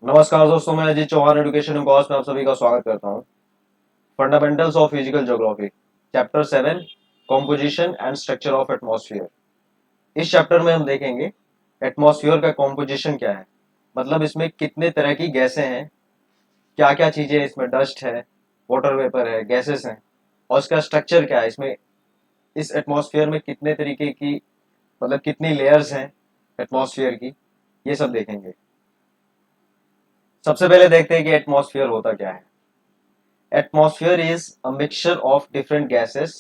नमस्कार दोस्तों, मैं Ajit Chauhan education and cost में आप सभी का स्वागत करता हूं। Fundamentals of physical geography, chapter 7, composition and structure of atmosphere. इस चैप्टर में हम देखेंगे एटमॉस्फेयर का कॉम्पोजिशन क्या है, मतलब इसमें कितने तरह की गैसें हैं, क्या क्या चीजें हैं, इसमें डस्ट है, वाटर वेपर है, गैसेस हैं, और इसका स्ट्रक्चर क्या है। इसमें इस एटमॉस्फेयर में कितने तरीके की, मतलब कितनी लेयर्स हैं एटमॉस्फेयर की, ये सब देखेंगे। सबसे पहले देखते हैं कि एटमॉस्फेयर होता क्या है। Atmosphere is a mixture of different gases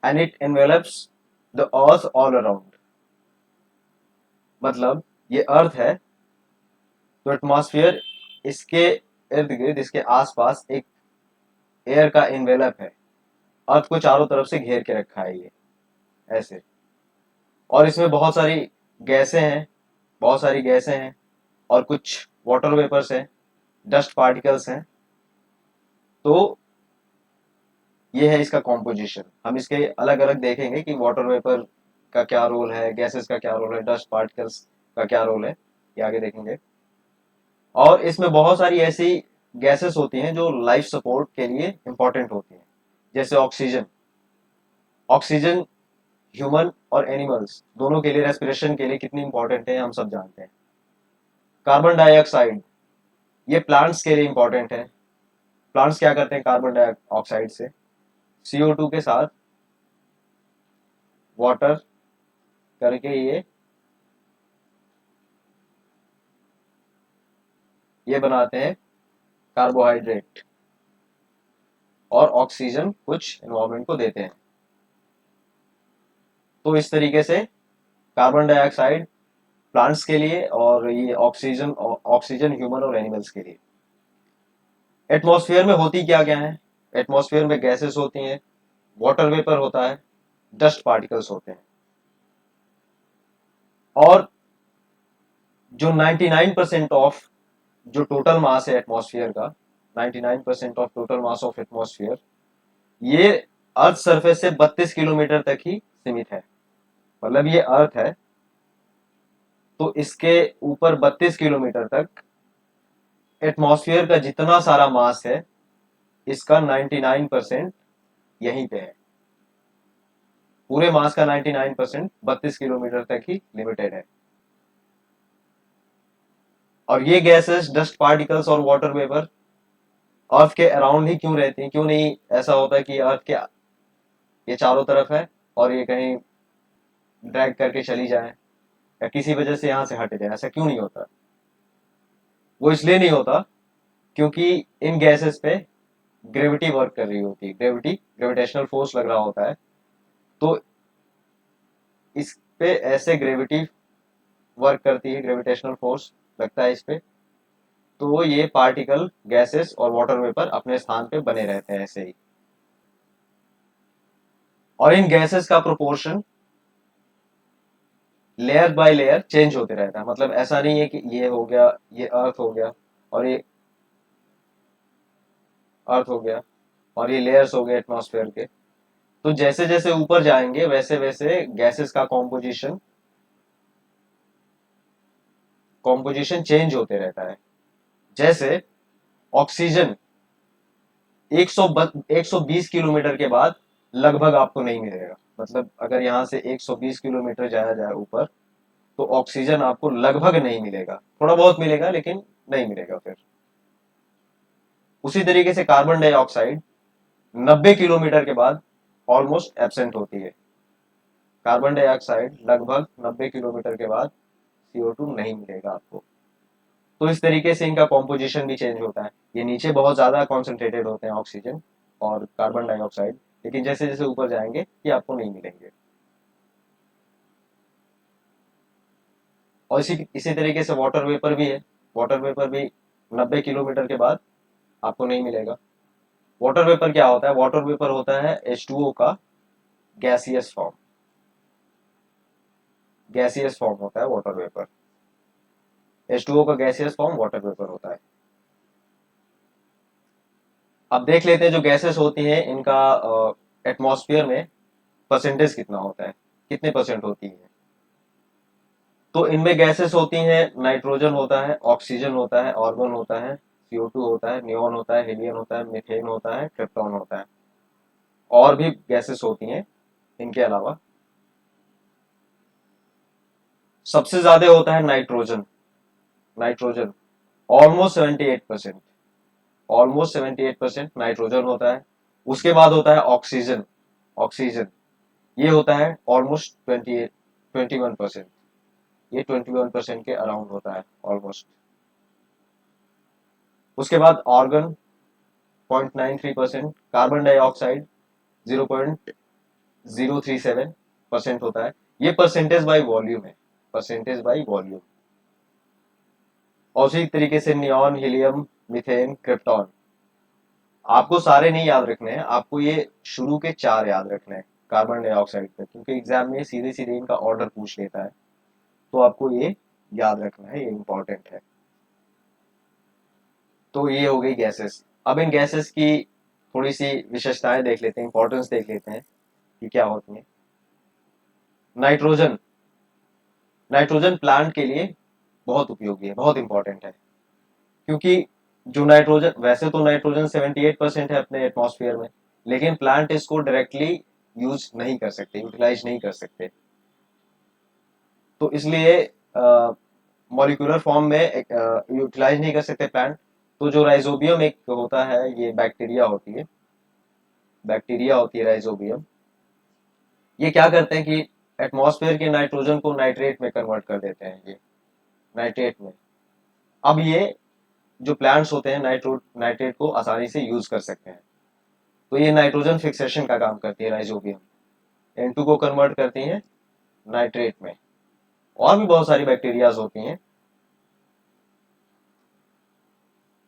and it envelops the earth all around. मतलब ये अर्थ है, तो एटमॉस्फेयर इसके इर्द गिर्द, इसके आसपास एक एयर का इन्वेलप है। अर्थ को चारों तरफ से घेर के रखा है ये, ऐसे। और इसमें बहुत सारी गैसें हैं और कुछ वाटर वेपर्स हैं, डस्ट पार्टिकल्स हैं। तो ये है इसका कॉम्पोजिशन। हम इसके अलग अलग देखेंगे कि वाटर वेपर का क्या रोल है, गैसेस का क्या रोल है, डस्ट पार्टिकल्स का क्या रोल है, ये आगे देखेंगे। और इसमें बहुत सारी ऐसी गैसेस होती हैं जो लाइफ सपोर्ट के लिए इंपॉर्टेंट होती हैं, जैसे ऑक्सीजन। ऑक्सीजन ह्यूमन और एनिमल्स दोनों के लिए, रेस्पिरेशन के लिए कितनी इंपॉर्टेंट है हम सब जानते हैं। कार्बन डाइऑक्साइड, ये प्लांट्स के लिए इंपॉर्टेंट है। प्लांट्स क्या करते हैं कार्बन डाइऑक्साइड से, CO2 के साथ वाटर करके ये बनाते हैं कार्बोहाइड्रेट, और ऑक्सीजन कुछ एनवायरनमेंट को देते हैं। तो इस तरीके से कार्बन डाइऑक्साइड प्लांट्स के लिए और ये ऑक्सीजन ऑक्सीजन ह्यूमन और एनिमल्स के लिए। एटमॉस्फेयर में होती क्या क्या है। एटमॉस्फेयर में गैसेस होती हैं, वाटर वेपर होता है, डस्ट पार्टिकल्स होते हैं। और जो 99% ऑफ जो टोटल मास है एटमॉस्फेयर का, 99% of total mass of atmosphere, ये अर्थ सरफेस से 32 किलोमीटर तक ही सीमित है। मतलब ये अर्थ है, तो इसके ऊपर 32 किलोमीटर तक एटमॉस्फेयर का जितना सारा मास है, इसका 99% यहीं पे है। पूरे मास का 99% 32 किलोमीटर तक ही लिमिटेड है। और ये गैसेस, डस्ट पार्टिकल्स और वाटर वेपर अर्थ के अराउंड ही क्यों रहती हैं। क्यों नहीं ऐसा होता कि अर्थ के ये चारों तरफ है और ये कहीं ड्रैग करके चली जाए या किसी वजह से यहाँ से हट जाए, ऐसा क्यों नहीं होता। वो इसलिए नहीं होता क्योंकि इन गैसेस पे ग्रेविटी वर्क कर रही होती है, ग्रेविटेशनल फोर्स लग रहा होता है। तो इस पे ऐसे ग्रेविटी वर्क करती है, ग्रेविटेशनल फोर्स लगता है इस पे, तो ये पार्टिकल, गैसेस और वाटर वेपर अपने स्थान पे बने रहते हैं ऐसे ही। और इन गैसेस का proportion layer by layer change होते रहता है। मतलब ऐसा नहीं है कि ये हो गया, ये अर्थ हो गया, और ये अर्थ हो गया, और ये लेयर्स हो गए एटमॉस्फेयर के। तो जैसे जैसे ऊपर जाएंगे वैसे वैसे गैसेस का कॉम्पोजिशन चेंज होते रहता है। जैसे ऑक्सीजन 120 किलोमीटर के बाद लगभग आपको नहीं मिलेगा। मतलब अगर यहाँ से 120 किलोमीटर जाया जाए ऊपर, तो ऑक्सीजन आपको लगभग नहीं मिलेगा, थोड़ा बहुत मिलेगा लेकिन नहीं मिलेगा फिर। उसी तरीके से कार्बन डाइऑक्साइड 90 किलोमीटर के बाद ऑलमोस्ट एब्सेंट होती है। कार्बन डाइऑक्साइड लगभग 90 किलोमीटर के बाद CO2 नहीं मिलेगा आपको। तो इस तरीके से इनका कॉम्पोजिशन भी चेंज होता है। ये नीचे बहुत ज्यादा कॉन्सेंट्रेटेड होते हैं ऑक्सीजन और कार्बन डाइऑक्साइड, लेकिन जैसे जैसे ऊपर जाएंगे ये आपको नहीं मिलेंगे। और इसी तरीके से वाटर वेपर भी है। वाटर वेपर भी 90 किलोमीटर के बाद आपको नहीं मिलेगा। वाटर वेपर क्या होता है, वाटर वेपर होता है H2O का गैसियस फॉर्म। गैसियस फॉर्म होता है वाटर वेपर। H2O का गैसियस फॉर्म वाटर वेपर होता है। अब देख लेते हैं जो गैसेस होती हैं इनका एटमॉस्फेयर में परसेंटेज कितना होता है, कितने परसेंट होती है। तो इनमें गैसेस होती हैं, नाइट्रोजन होता है, ऑक्सीजन होता है, आर्गन होता है, CO2 होता है, नियॉन होता है, हीलियम होता है, मीथेन होता है, क्रिप्टॉन होता है। और भी गैसेस होती हैं इनके अलावा। सबसे ज्यादा होता है nitrogen. Nitrogen almost 78%, almost 78% nitrogen होता है। उसके बाद होता है ऑक्सीजन। ऑक्सीजन ये होता है ऑलमोस्ट 21%। ये 21% के अराउंड होता है ऑलमोस्ट। उसके बाद ऑर्गन 0.93%, कार्बन डाइऑक्साइड 0.037% होता है। ये परसेंटेज बाई वॉल्यूम है, परसेंटेज बाई वॉल्यूम। और उसी तरीके से नियॉन, हीलियम, मीथेन, क्रिप्टॉन। आपको सारे नहीं याद रखने हैं, आपको ये शुरू के 4 याद रखने हैं कार्बन डाइऑक्साइड पे, क्योंकि एग्जाम में सीधे सीधे इनका ऑर्डर पूछ लेता है। तो आपको ये याद रखना है, ये इंपॉर्टेंट है। तो ये हो गई गैसेस। अब इन गैसेस की थोड़ी सी विशेषताएं देख लेते हैं, इंपॉर्टेंस देख लेते हैं कि क्या होती है। नाइट्रोजन, नाइट्रोजन प्लांट के लिए बहुत उपयोगी है, बहुत इंपॉर्टेंट है। क्योंकि जो नाइट्रोजन, वैसे तो नाइट्रोजन 78% है अपने एटमॉस्फेयर में, लेकिन प्लांट इसको डायरेक्टली यूज नहीं कर सकते, यूटिलाइज नहीं कर सकते। तो इसलिए मॉलिक्यूलर फॉर्म में यूटिलाइज नहीं कर सकते प्लांट। तो जो राइजोबियम एक होता है, ये बैक्टीरिया होती है, बैक्टीरिया होती है राइजोबियम। ये क्या करते हैं कि एटमॉस्फेयर के नाइट्रोजन को नाइट्रेट में कन्वर्ट कर देते हैं, ये नाइट्रेट में। अब ये जो प्लांट्स होते हैं नाइट्रेट को आसानी से यूज कर सकते हैं। तो ये नाइट्रोजन फिक्सेशन का काम करती है राइजोबियम, N2 को कन्वर्ट करती है नाइट्रेट में। और भी बहुत सारी बैक्टीरियाज होती हैं।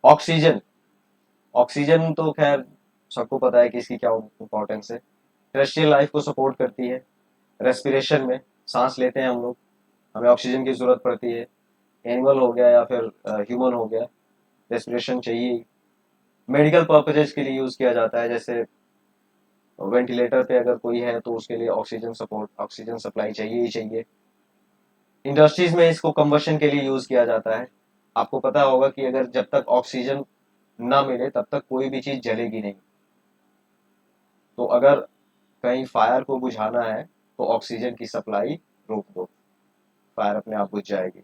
ऑक्सीजन, ऑक्सीजन तो खैर सबको पता है कि इसकी क्या इंपॉर्टेंस है। टेरेस्ट्रियल लाइफ को सपोर्ट करती है, रेस्पिरेशन में, सांस लेते हैं हम लोग, हमें ऑक्सीजन की जरूरत पड़ती है। एनिमल हो गया या फिर ह्यूमन हो गया, रेस्पिरेशन चाहिए। मेडिकल पर्पजेज के लिए यूज किया जाता है, जैसे वेंटिलेटर पे अगर कोई है तो उसके लिए ऑक्सीजन सपोर्ट, ऑक्सीजन सप्लाई चाहिए ही चाहिए। इंडस्ट्रीज में इसको कंबशन के लिए यूज किया जाता है। आपको पता होगा कि अगर जब तक ऑक्सीजन ना मिले तब तक कोई भी चीज जलेगी नहीं। तो अगर कहीं फायर को बुझाना है तो ऑक्सीजन की सप्लाई रोक दो, फायर अपने आप बुझ जाएगी।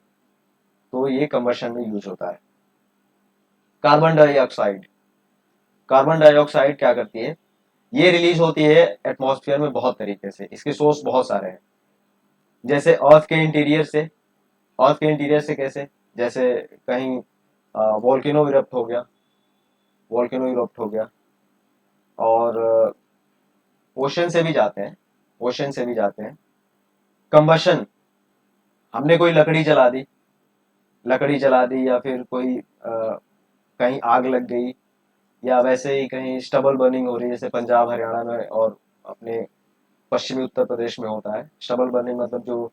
तो ये कंबशन में यूज होता है। कार्बन डाइऑक्साइड, कार्बन डाइऑक्साइड क्या करती है, ये रिलीज होती है एटमॉस्फेयर में बहुत तरीके से, इसके सोर्स बहुत सारे हैं। जैसे अर्थ के इंटीरियर से, अर्थ के इंटीरियर से कैसे, जैसे कहीं वोल्केनो इरप्ट हो गया, वोल्केनो इरप्ट हो गया। और ओशन से भी जाते हैं, ओशन से भी जाते हैं। कंबशन, हमने कोई लकड़ी जला दी, लकड़ी जला दी, या फिर कोई कहीं आग लग गई, या वैसे ही कहीं स्टबल बर्निंग हो रही है, जैसे पंजाब हरियाणा में और अपने पश्चिमी उत्तर प्रदेश में होता है। स्टबल बर्निंग मतलब जो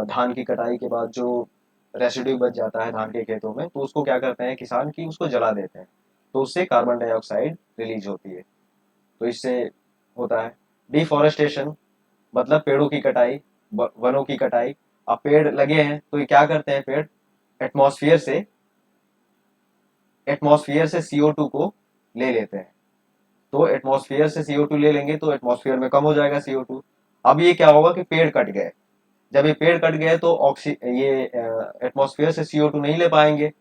धान की कटाई के बाद जो रेसिड्यू बच जाता है धान के खेतों में, तो उसको क्या करते हैं किसान की, उसको जला देते हैं। तो उससे कार्बन डाइऑक्साइड रिलीज होती है। तो इससे होता है डिफॉरेस्टेशन, मतलब पेड़ों की कटाई, वनों की कटाई। अब पेड़ लगे हैं तो ये क्या करते हैं, पेड़ एटमॉस्फेयर से, एटमॉस्फेयर से CO2 को ले लेते हैं। तो एटमॉस्फेयर से CO2 ले लेंगे तो एटमॉस्फेयर में कम हो जाएगा CO2। अब ये क्या होगा कि पेड़ कट गए, जब ये पेड़ कट गए तो ये एटमॉस्फेयर से CO2 नहीं ले पाएंगे,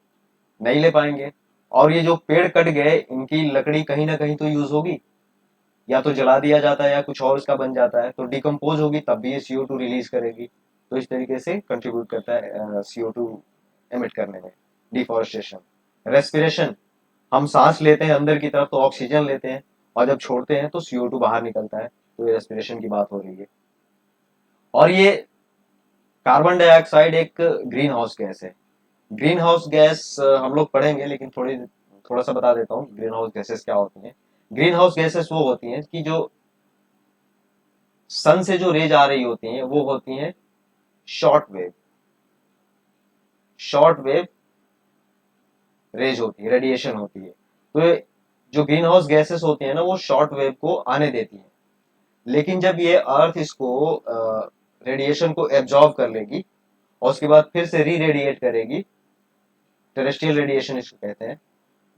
नहीं ले पाएंगे। और ये जो पेड़ कट गए इनकी लकड़ी कहीं ना कहीं तो यूज होगी, या तो जला दिया जाता है या कुछ और इसका बन जाता है, तो डिकम्पोज होगी तब भी ये CO2 रिलीज करेगी। तो इस तरीके से कंट्रीब्यूट करता है CO2 एमिट करने में डिफॉरेस्टेशन। रेस्पिरेशन, हम सांस लेते हैं अंदर की तरफ तो ऑक्सीजन लेते हैं, और जब छोड़ते हैं तो CO2 बाहर निकलता है। तो ये रेस्पिरेशन की बात हो रही है। और ये कार्बन डाइऑक्साइड एक ग्रीन हाउस गैस है। ग्रीन हाउस गैस हम लोग पढ़ेंगे, लेकिन थोड़ा सा बता देता हूँ ग्रीन हाउस गैसेस क्या होती हैं। ग्रीन हाउस गैसेस वो होती हैं कि जो सन से जो रेज आ रही होती हैं वो होती हैं short wave, short wave rays होती है, रेडिएशन होती है। तो ये जो ग्रीन हाउस गैसेस होती है ना, वो शॉर्ट वेव को आने देती है। लेकिन जब ये अर्थ इसको रेडिएशन को एब्जॉर्ब कर लेगी और उसके बाद फिर से री रेडिएट करेगी, टेरेस्ट्रियल रेडिएशन इसको कहते हैं।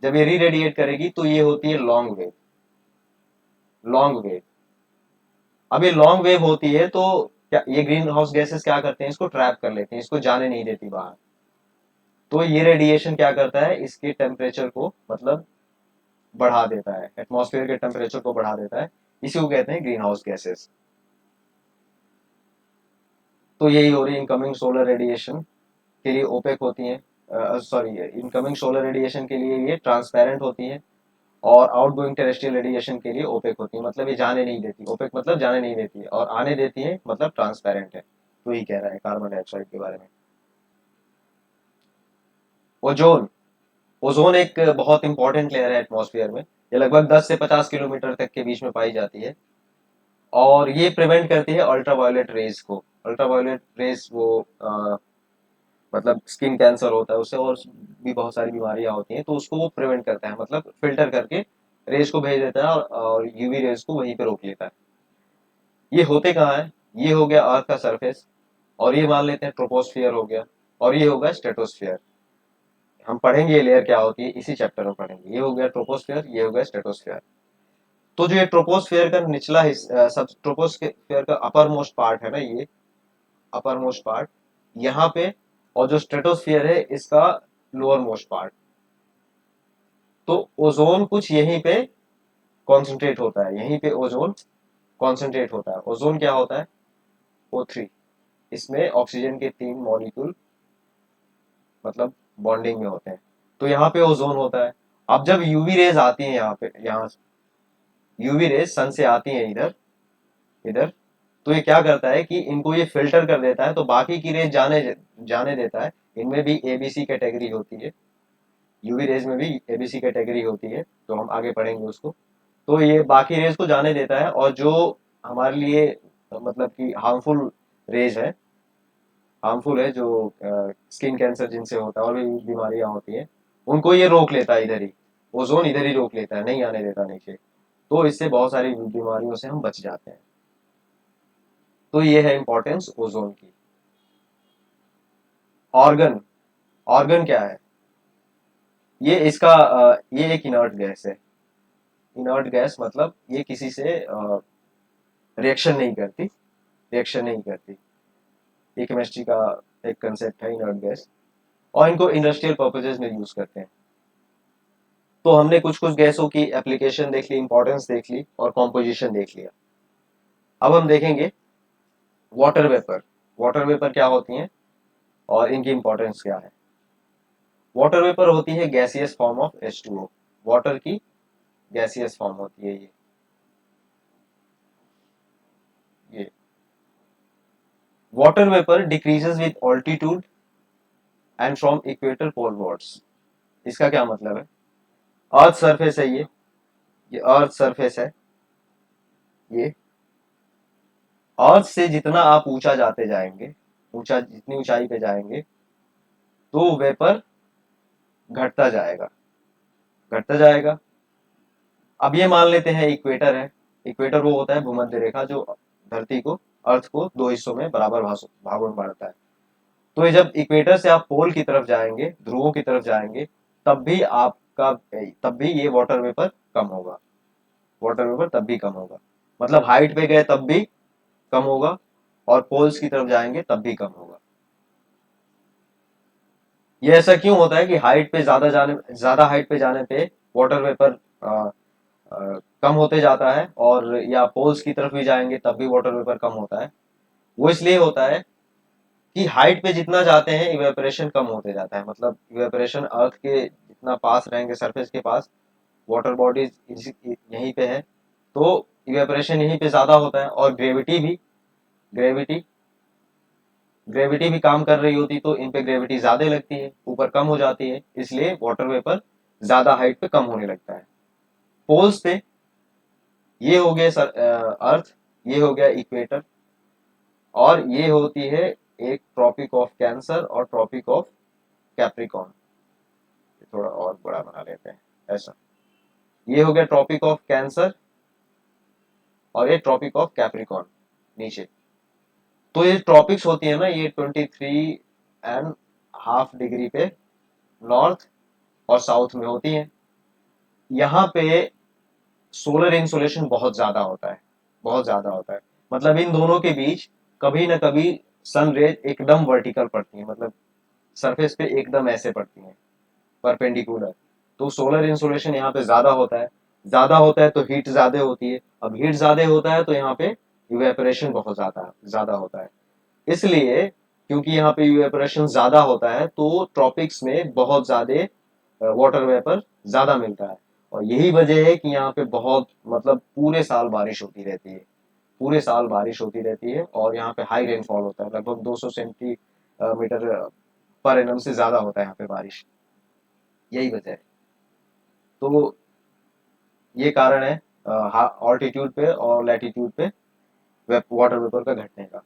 जब ये री रेडिएट करेगी तो ये होती है लॉन्ग वेव। लॉन्ग वेव, अब ये लॉन्ग वेव होती है तो क्या ये ग्रीन हाउस गैसेस क्या करते हैं, इसको ट्रैप कर लेते हैं, इसको जाने नहीं देती बाहर। तो ये रेडिएशन क्या करता है, इसके टेम्परेचर को मतलब बढ़ा देता है, एटमॉस्फेयर के टेम्परेचर को बढ़ा देता है। इसी को कहते हैं ग्रीन हाउस गैसेस। तो यही हो रही है इनकमिंग सोलर रेडिएशन के लिए ओपेक होती हैं, सॉरी इनकमिंग सोलर रेडिएशन के लिए ये ट्रांसपेरेंट होती हैं, और आउटगोइंग टेरेस्ट्रियल रेडिएशन के लिए ओपेक होती है, मतलब ये जाने नहीं देती, ओपेक मतलब जाने नहीं देती है, और आने देती है मतलब ट्रांसपेरेंट है। तो ये कह रहा है कार्बन डाइऑक्साइड के बारे में। ओजोन, ओजोन एक बहुत इंपॉर्टेंट लेयर है एटमॉस्फेयर में। ये लगभग 10 से 50 किलोमीटर तक के बीच में पाई जाती है, और ये प्रिवेंट करती है अल्ट्रावायलेट रेज को। अल्ट्रावायलेट रेज वो मतलब स्किन कैंसर होता है उससे, और भी बहुत सारी बीमारियां होती हैं, तो उसको वो प्रिवेंट करता है, मतलब फिल्टर करके रेज को भेज देता है, और यूवी रेज को वहीं पे रोक लेता है। ये होते कहाँ है, ये हो गया अर्थ का सरफेस, और ये मान लेते हैं ट्रोपोस्फियर हो गया, और ये होगा स्ट्रेटोस्फियर। हम पढ़ेंगे ये लेयर क्या होती है, इसी चैप्टर में पढ़ेंगे। ये हो गया ट्रोपोस्फियर, ये हो गया स्ट्रेटोस्फियर। तो जो ये ट्रोपोस्फियर का निचला हिस्सा, सब ट्रोपोस्फियर का अपर मोस्ट पार्ट है ना, ये अपर मोस्ट पार्ट यहाँ पे, और जो स्ट्रेटोस्फियर है इसका लोअर मोस्ट पार्ट। तो ओजोन कुछ यहीं पे कॉन्सेंट्रेट होता है, यहीं पे ओजोन कॉन्सेंट्रेट होता है। ओजोन क्या होता है, O3। इसमें ऑक्सीजन के 3 मॉलिक्यूल मतलब बॉन्डिंग में होते हैं, तो यहाँ पे ओजोन होता है। अब जब यूवी रेज आती है यहाँ पे, यहाँ यूवी रेज सन से आती है इधर, इधर, तो ये क्या करता है कि इनको ये फिल्टर कर देता है, तो बाकी की रेज जाने जाने देता है। इनमें भी एबीसी कैटेगरी होती है, यूवी रेज में भी एबीसी कैटेगरी होती है, तो हम आगे पढ़ेंगे उसको। तो ये बाकी रेज को जाने देता है, और जो हमारे लिए मतलब कि हार्मफुल रेज है, हार्मफुल है जो स्किन कैंसर जिनसे होता है और भी बीमारियां होती हैं, उनको ये रोक लेता है इधर ही। ओजोन इधर ही रोक लेता है, नहीं आने देता नीचे। तो इससे बहुत सारी बीमारियों से हम बच जाते हैं। तो ये है इंपॉर्टेंस ओजोन की। ऑर्गन, ऑर्गन क्या है, ये इसका ये एक इनर्ट गैस है। इनर्ट गैस मतलब ये किसी से रिएक्शन नहीं करती, रिएक्शन नहीं करती। ये केमिस्ट्री का एक कंसेप्ट है इनर्ट गैस, और इनको इंडस्ट्रियल पर्पजेज में यूज करते हैं। तो हमने कुछ कुछ गैसों की एप्लीकेशन देख ली, इंपॉर्टेंस देख ली, और कॉम्पोजिशन देख लिया। अब हम देखेंगे वाटर वेपर। वाटर वेपर क्या होती हैं और इनकी इंपॉर्टेंस क्या है। वाटर वेपर होती है gaseous form of H2O। Water की गैसियस फॉर्म होती है ये water vapour decreases with altitude and from equator polewards. इसका क्या मतलब है, अर्थ सरफेस है ये अर्थ सरफेस है। ये अर्थ से जितना आप ऊंचा जाते जाएंगे, ऊंचा जितनी ऊंचाई पे जाएंगे, तो वेपर घटता जाएगा, घटता जाएगा। अब ये मान लेते हैं इक्वेटर है। इक्वेटर वो होता है भूमध्य रेखा जो धरती को, अर्थ को दो हिस्सों में बराबर भागों में बांटता है। तो ये जब इक्वेटर से आप पोल की तरफ जाएंगे, ध्रुवों की तरफ जाएंगे, तब भी आपका, तब भी ये वाटर वेपर कम होगा। वाटर वेपर तब भी कम होगा, मतलब हाइट पे गए तब भी कम होगा, और पोल्स की तरफ जाएंगे तब भी कम होगा। ये ऐसा क्यों होता है कि हाइट पे ज्यादा हाइट पे जाने पे वाटर वेपर कम होते जाता है, और या पोल्स की तरफ भी जाएंगे तब भी वाटर वेपर कम होता है। वो इसलिए होता है कि हाइट पे जितना जाते हैं इवेपोरेशन कम होते जाता है, मतलब इवेपोरेशन अर्थ के जितना पास रहेंगे सरफेस के पास, वाटर बॉडीज यहीं पे है, तो इवेपोरेशन यहीं पे ज्यादा होता है। और ग्रेविटी ग्रेविटी भी काम कर रही होती, तो इन पे ग्रेविटी ज्यादा लगती है, ऊपर कम हो जाती है, इसलिए वाटर वेपर ज्यादा हाइट पे कम होने लगता है। पोल्स पे ये हो गया अर्थ, ये हो गया इक्वेटर, और ये होती है एक ट्रॉपिक ऑफ कैंसर और ट्रॉपिक ऑफ कैप्रिकॉन। थोड़ा और बड़ा बना लेते हैं ऐसा। ये हो गया ट्रॉपिक ऑफ कैंसर, और ये ट्रॉपिक ऑफ कैप्रिकॉन नीचे। तो ये ट्रॉपिक्स होती है ना, ये 23 एंड हाफ डिग्री पे नॉर्थ और साउथ में होती हैं। यहाँ पे सोलर इंसोलेशन बहुत ज्यादा होता है, बहुत ज्यादा होता है। मतलब इन दोनों के बीच कभी ना कभी सन रेज एकदम वर्टिकल पड़ती है, मतलब सरफेस पे एकदम ऐसे पड़ती हैं, परपेंडिकुलर। तो सोलर इंसोलेशन यहाँ पे ज्यादा होता है, ज्यादा होता है तो हीट ज्यादा होती है। अब हीट ज्यादा होता है तो यहाँ पे इवेपोरेशन बहुत ज्यादा ज्यादा होता है। इसलिए क्योंकि यहाँ पे इवेपोरेशन ज्यादा होता है तो ट्रॉपिक्स में बहुत ज्यादा वाटर वेपर ज्यादा मिलता है। और यही वजह है कि यहाँ पे बहुत मतलब पूरे साल बारिश होती रहती है, पूरे साल बारिश होती रहती है। और यहाँ पे हाई रेनफॉल होता है, लगभग 200 सेंटीमीटर पर एनम से ज्यादा होता है यहाँ पे बारिश। यही वजह है। तो ये कारण है ऑल्टीट्यूड पे और लैटिट्यूड पे वाटर वेपर का घटने का।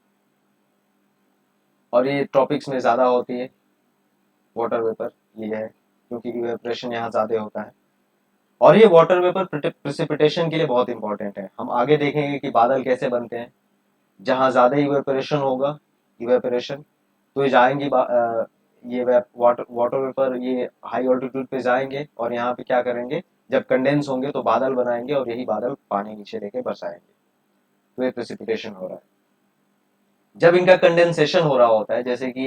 और ये ट्रॉपिक्स में ज्यादा होती है वाटर वेपर, ये है क्योंकि इवेपोरेशन यहाँ ज्यादा होता है। और ये वाटर वेपर प्रेसिपिटेशन के लिए बहुत इंपॉर्टेंट है। हम आगे देखेंगे कि बादल कैसे बनते हैं। जहाँ ज्यादा इवेपोरेशन होगा, इवेपोरेशन, तो ये जाएंगे ये वाटर वाटर वेपर ये हाई ऑल्टीट्यूड पे जाएंगे और यहाँ पे क्या करेंगे, जब कंडेंस होंगे तो बादल बनाएंगे और यही बादल पानी नीचे लेके बरसाएंगे। तो ये प्रेसिपिटेशन हो रहा है। जब इनका कंडेंसेशन हो रहा होता है, जैसे कि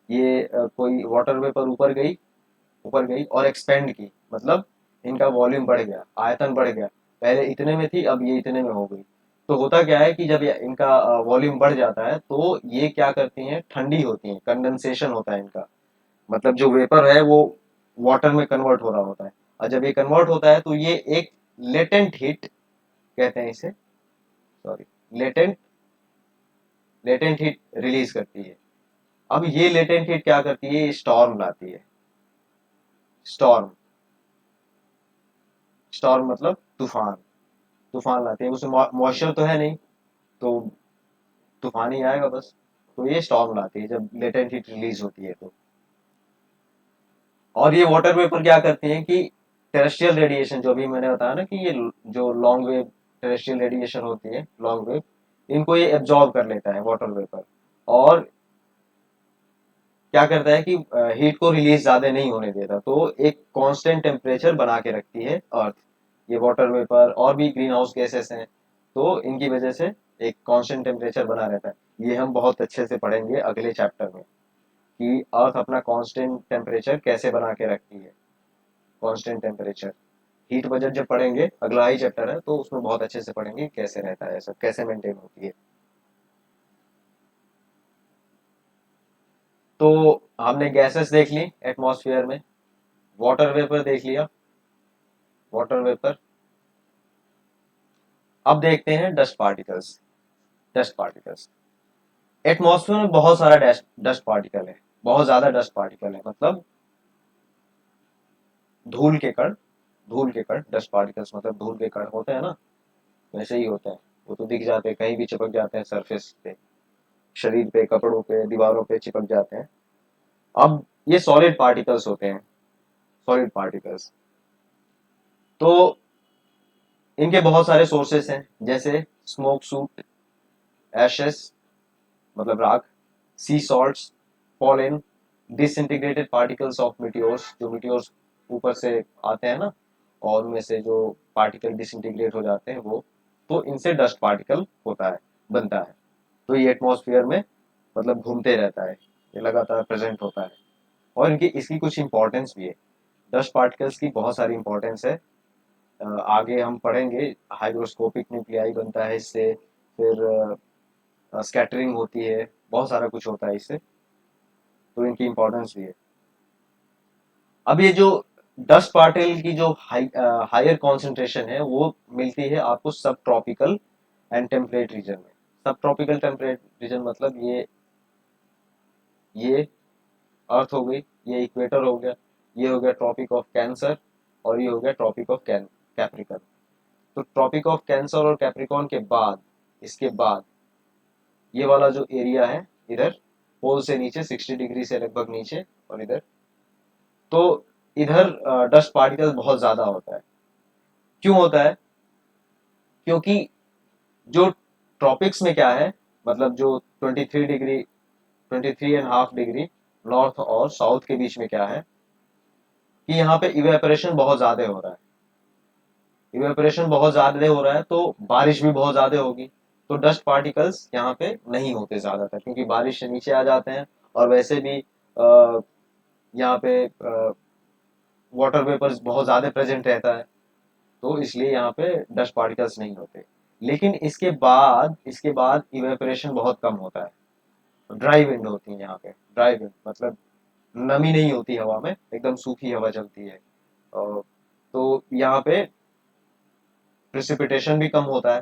ये कोई वाटर वेपर ऊपर गई और एक्सपेंड की, मतलब इनका वॉल्यूम बढ़ गया, आयतन बढ़ गया। पहले इतने में थी, अब ये इतने में हो गई। तो होता क्या है कि जब इनका वॉल्यूम बढ़ जाता है तो ये क्या करती हैं, ठंडी होती हैं, कंडेंसेशन होता है इनका। मतलब जो वेपर है वो वाटर में कन्वर्ट हो रहा होता है। और जब ये कन्वर्ट होता है तो ये एक लेटेंट हीट कहते हैं इसे, sorry, latent latent heat release करती है। अब ये लेटेंट हीट क्या करती है, स्टॉर्म लाती है। स्टॉर्म, स्टॉर्म मतलब तूफान, तूफान लाती है। उसमें मॉइस्चर तो है नहीं, तो तूफान ही आएगा बस। तो ये स्टॉर्म लाती है जब लेटेंट हीट रिलीज होती है तो। और ये वाटर वेपर क्या करती है कि टेरेस्ट्रियल रेडिएशन, जो भी मैंने बताया ना कि ये जो लॉन्ग वेव टेरेस्ट्रियल रेडिएशन होती है, लॉन्ग वेव, इनको ये एब्जॉर्ब कर लेता है वाटर वेपर। और क्या करता है कि हीट को रिलीज ज्यादा नहीं होने देता, तो एक कांस्टेंट टेम्परेचर बना के रखती है अर्थ। ये वाटर वेपर और भी ग्रीन हाउस गैसेस हैं, तो इनकी वजह से एक कांस्टेंट टेम्परेचर बना रहता है। ये हम बहुत अच्छे से पढ़ेंगे अगले चैप्टर में कि अर्थ अपना कांस्टेंट टेम्परेचर कैसे बना के रखती है। कांस्टेंट टेम्परेचर, हीट बजट जब पढ़ेंगे, अगला ही चैप्टर है, तो उसमें बहुत अच्छे से पढ़ेंगे कैसे रहता है सब, कैसे मेंटेन होती है। तो हमने गैसेस देख ली एटमॉस्फेयर में, वाटर वेपर देख लिया, वाटर वेपर। अब देखते हैं dust particles. Dust particles, atmosphere में बहुत सारा डस्ट पार्टिकल है, बहुत ज्यादा डस्ट पार्टिकल है। मतलब धूल के कण, धूल के कण, डस्ट पार्टिकल्स मतलब धूल के कण होते हैं ना, वैसे ही होते हैं। वो तो दिख जाते हैं, कहीं भी चिपक जाते हैं सरफेस पे, शरीर पे, कपड़ों पे, दीवारों पे चिपक जाते हैं। अब ये सॉलिड पार्टिकल्स होते हैं, सॉलिड पार्टिकल्स। तो इनके बहुत सारे सोर्सेस हैं, जैसे स्मोक सूट, एशेस मतलब राख, sea salts, pollen, disintegrated particles of meteors, जो मीटियोर्स ऊपर से आते हैं ना, और उनमें से जो पार्टिकल डिसइंटीग्रेट हो जाते हैं वो, तो इनसे डस्ट पार्टिकल होता है, बनता है। तो ये एटमॉस्फेयर में मतलब घूमते रहता है, ये लगातार प्रेजेंट होता है। और इनकी इसकी कुछ इंपॉर्टेंस भी है, डस्ट पार्टिकल्स की बहुत सारी इंपॉर्टेंस है। आगे हम पढ़ेंगे, हाइग्रोस्कोपिक न्यूक्लियाई बनता है इससे, फिर स्कैटरिंग होती है, बहुत सारा कुछ होता है इससे। तो इनकी इंपॉर्टेंस भी है। अब ये जो डस्ट पार्टिकल की जो हायर कॉन्सेंट्रेशन है वो मिलती है आपको सब ट्रॉपिकल एंड टेम्परेट रीजन में। सब ट्रॉपिकल टेम्परेट रीजन मतलब ये अर्थ हो गई, ये इक्वेटर हो गया, ये हो गया ट्रॉपिक ऑफ कैंसर, और ये हो गया ट्रॉपिक ऑफ कैप्रिकन। तो ट्रॉपिक ऑफ कैंसर और कैप्रिकॉन के बाद, इसके बाद ये वाला जो एरिया है इधर, पोल से नीचे 60 डिग्री से लगभग नीचे, और इधर, तो इधर डस्ट पार्टिकल बहुत ज्यादा होता है। क्यों होता है? क्योंकि जो ट्रॉपिक्स में क्या है, मतलब जो 23 डिग्री, 23.5 डिग्री नॉर्थ और साउथ के बीच में क्या है कि यहाँ पे इवेपोरेशन बहुत ज्यादा हो रहा है। इवेपोरेशन बहुत ज्यादा हो रहा है तो बारिश भी बहुत ज्यादा होगी। तो डस्ट पार्टिकल्स यहाँ पे नहीं होते ज्यादातर, क्योंकि बारिश से नीचे आ जाते हैं। और वैसे भी यहाँ पे वाटर वेपर्स बहुत ज्यादा प्रेजेंट रहता है, तो इसलिए यहाँ पे डस्ट पार्टिकल्स नहीं होते। लेकिन इसके बाद इवेपोरेशन बहुत कम होता है। ड्राई विंड होती है यहाँ पे। ड्राई विंड मतलब नमी नहीं होती हवा में, एकदम सूखी हवा चलती है। तो यहाँ पे प्रेसिपिटेशन भी कम होता है।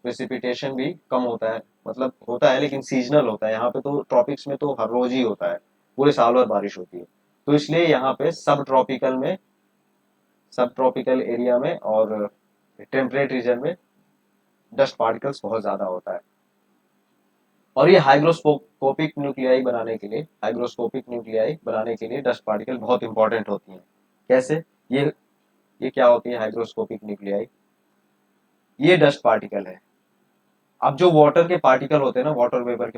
प्रेसिपिटेशन भी कम होता है, मतलब होता है लेकिन सीजनल होता है। यहाँ पे तो ट्रॉपिक्स में तो हर रोज ही होता है, पूरे साल भर बारिश होती है। तो इसलिए यहाँ पे सब ट्रॉपिकल एरिया में और टेम्परेट रीजन में डस्ट पार्टिकल्स बहुत ज्यादा होता है। और ये हाइग्रोस्कोपिक न्यूक्लियाई बनाने के लिए डस्ट पार्टिकल बहुत इंपॉर्टेंट होती हैं। कैसे? ये ये क्या होती है हाइग्रोस्कोपिक न्यूक्लियाई? ये डस्ट पार्टिकल है। अब जो वाटर के पार्टिकल होते हैं ना, वाटर वेपर